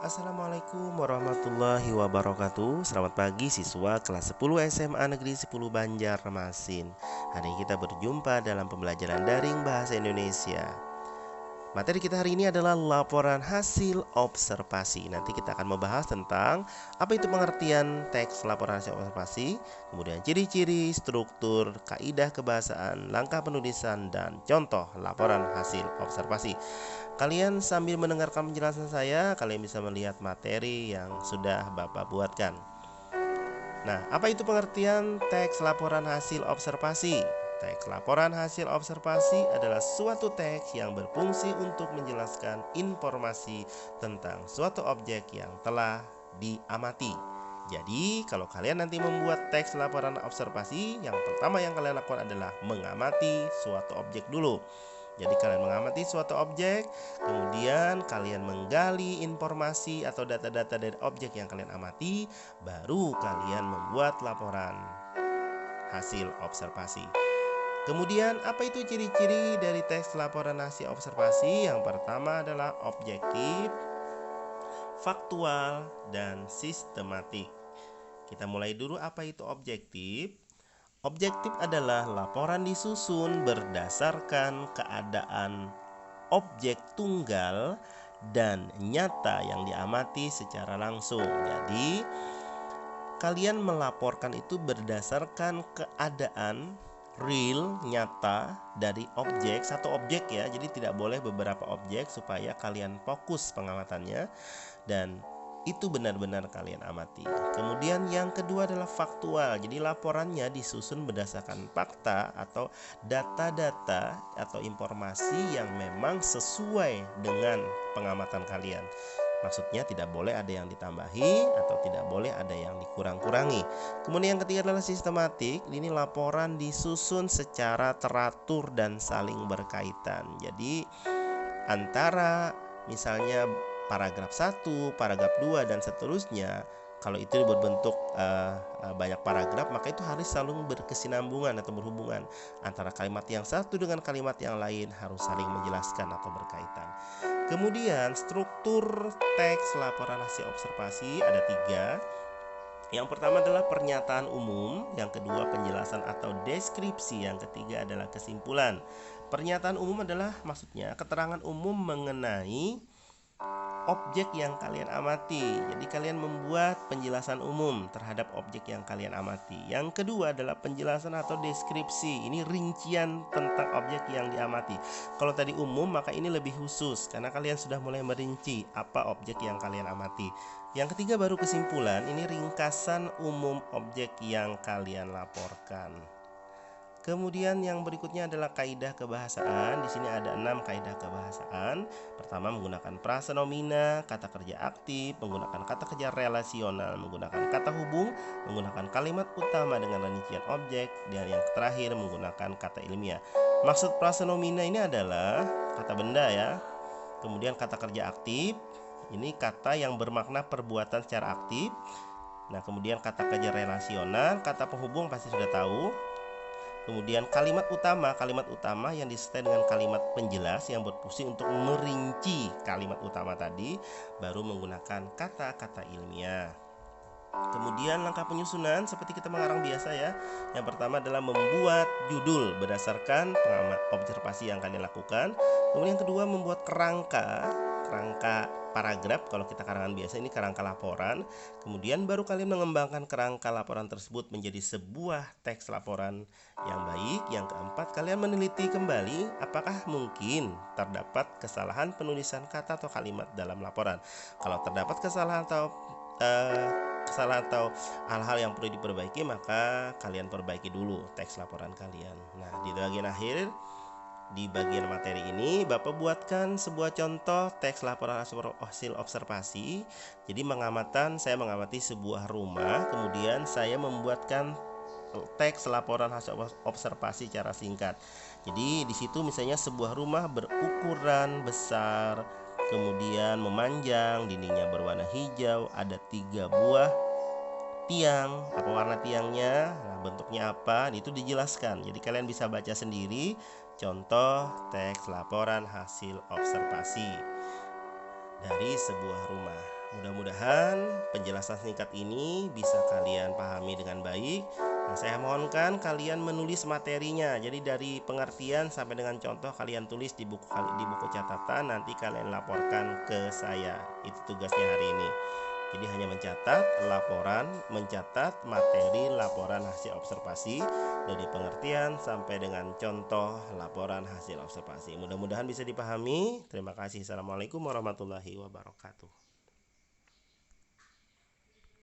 Assalamualaikum warahmatullahi wabarakatuh. Selamat pagi siswa kelas 10 SMA Negeri 10 Banjarmasin. Hari ini kita berjumpa dalam pembelajaran daring bahasa Indonesia. Materi kita hari ini adalah laporan hasil observasi. Nanti kita akan membahas tentang apa itu pengertian teks laporan hasil observasi, kemudian ciri-ciri, struktur, kaidah kebahasaan, langkah penulisan, dan contoh laporan hasil observasi. Kalian sambil mendengarkan penjelasan saya, kalian bisa melihat materi yang sudah Bapak buatkan. Nah, apa itu pengertian teks laporan hasil observasi? Teks laporan hasil observasi adalah suatu teks yang berfungsi untuk menjelaskan informasi tentang suatu objek yang telah diamati. Jadi, kalau kalian nanti membuat teks laporan observasi, yang pertama yang kalian lakukan adalah mengamati suatu objek dulu. Jadi kalian mengamati suatu objek, kemudian kalian menggali informasi atau data-data dari objek yang kalian amati, baru kalian membuat laporan hasil observasi. Kemudian apa itu ciri-ciri dari teks laporan hasil observasi? Yang pertama adalah objektif, faktual, dan sistematik. Kita mulai dulu, apa itu objektif? Objektif adalah laporan disusun berdasarkan keadaan objek tunggal dan nyata yang diamati secara langsung. Jadi, kalian melaporkan itu berdasarkan keadaan real, nyata dari objek, satu objek ya. Jadi tidak boleh beberapa objek supaya kalian fokus pengamatannya dan itu benar-benar kalian amati. Kemudian yang kedua adalah faktual. Jadi laporannya disusun berdasarkan fakta atau data-data atau informasi yang memang sesuai dengan pengamatan kalian. Maksudnya tidak boleh ada yang ditambahi atau tidak boleh ada yang dikurang-kurangi. Kemudian yang ketiga adalah sistematik. Ini laporan disusun secara teratur dan saling berkaitan. Jadi antara misalnya paragraf 1, paragraf 2 dan seterusnya, kalau itu berbentuk banyak paragraf, maka itu harus selalu berkesinambungan atau berhubungan. Antara kalimat yang satu dengan kalimat yang lain harus saling menjelaskan atau berkaitan. Kemudian struktur teks laporan hasil observasi ada 3. Yang pertama adalah pernyataan umum, yang kedua penjelasan atau deskripsi, yang ketiga adalah kesimpulan. Pernyataan umum adalah maksudnya keterangan umum mengenai objek yang kalian amati. Jadi kalian membuat penjelasan umum terhadap objek yang kalian amati. Yang kedua adalah penjelasan atau deskripsi. Ini rincian tentang objek yang diamati. Kalau tadi umum, maka ini lebih khusus karena kalian sudah mulai merinci apa objek yang kalian amati. Yang ketiga baru kesimpulan. Ini ringkasan umum objek yang kalian laporkan. Kemudian yang berikutnya adalah kaidah kebahasaan. Di sini ada 6 kaidah kebahasaan. Pertama, menggunakan prasa nomina, kata kerja aktif, menggunakan kata kerja relasional, menggunakan kata hubung, menggunakan kalimat utama dengan rincian objek, dan yang terakhir menggunakan kata ilmiah. Maksud prasa nomina ini adalah kata benda ya. Kemudian kata kerja aktif, ini kata yang bermakna perbuatan secara aktif. Nah, kemudian kata kerja relasional, kata penghubung pasti sudah tahu. Kemudian kalimat utama yang disertai dengan kalimat penjelas yang berfungsi untuk merinci kalimat utama tadi, baru menggunakan kata-kata ilmiah. Kemudian langkah penyusunan seperti kita mengarang biasa ya. Yang pertama adalah membuat judul berdasarkan observasi yang kalian lakukan. Kemudian yang kedua membuat kerangka paragraf. Kalau kita karangan biasa, ini kerangka laporan. Kemudian baru kalian mengembangkan kerangka laporan tersebut menjadi sebuah teks laporan yang baik. Yang keempat, kalian meneliti kembali apakah mungkin terdapat kesalahan penulisan kata atau kalimat dalam laporan. Kalau terdapat kesalahan atau hal-hal yang perlu diperbaiki, maka kalian perbaiki dulu teks laporan kalian. Nah, di bagian akhir, di bagian materi ini Bapak buatkan sebuah contoh teks laporan hasil observasi. Jadi saya mengamati sebuah rumah, kemudian saya membuatkan teks laporan hasil observasi secara singkat. Jadi di situ misalnya sebuah rumah berukuran besar, kemudian memanjang, dindingnya berwarna hijau, ada 3 buah tiang, apa warna tiangnya, nah, bentuknya apa, itu dijelaskan. Jadi kalian bisa baca sendiri contoh teks laporan hasil observasi. dari sebuah rumah. Mudah-mudahan penjelasan singkat ini bisa kalian pahami dengan baik. Nah, saya mohonkan kalian menulis materinya. Jadi dari pengertian sampai dengan contoh kalian tulis di buku catatan, nanti kalian laporkan ke saya. Itu tugasnya hari ini. Jadi hanya mencatat materi laporan hasil observasi dari pengertian sampai dengan contoh laporan hasil observasi. Mudah-mudahan bisa dipahami. Terima kasih. Assalamualaikum warahmatullahi wabarakatuh.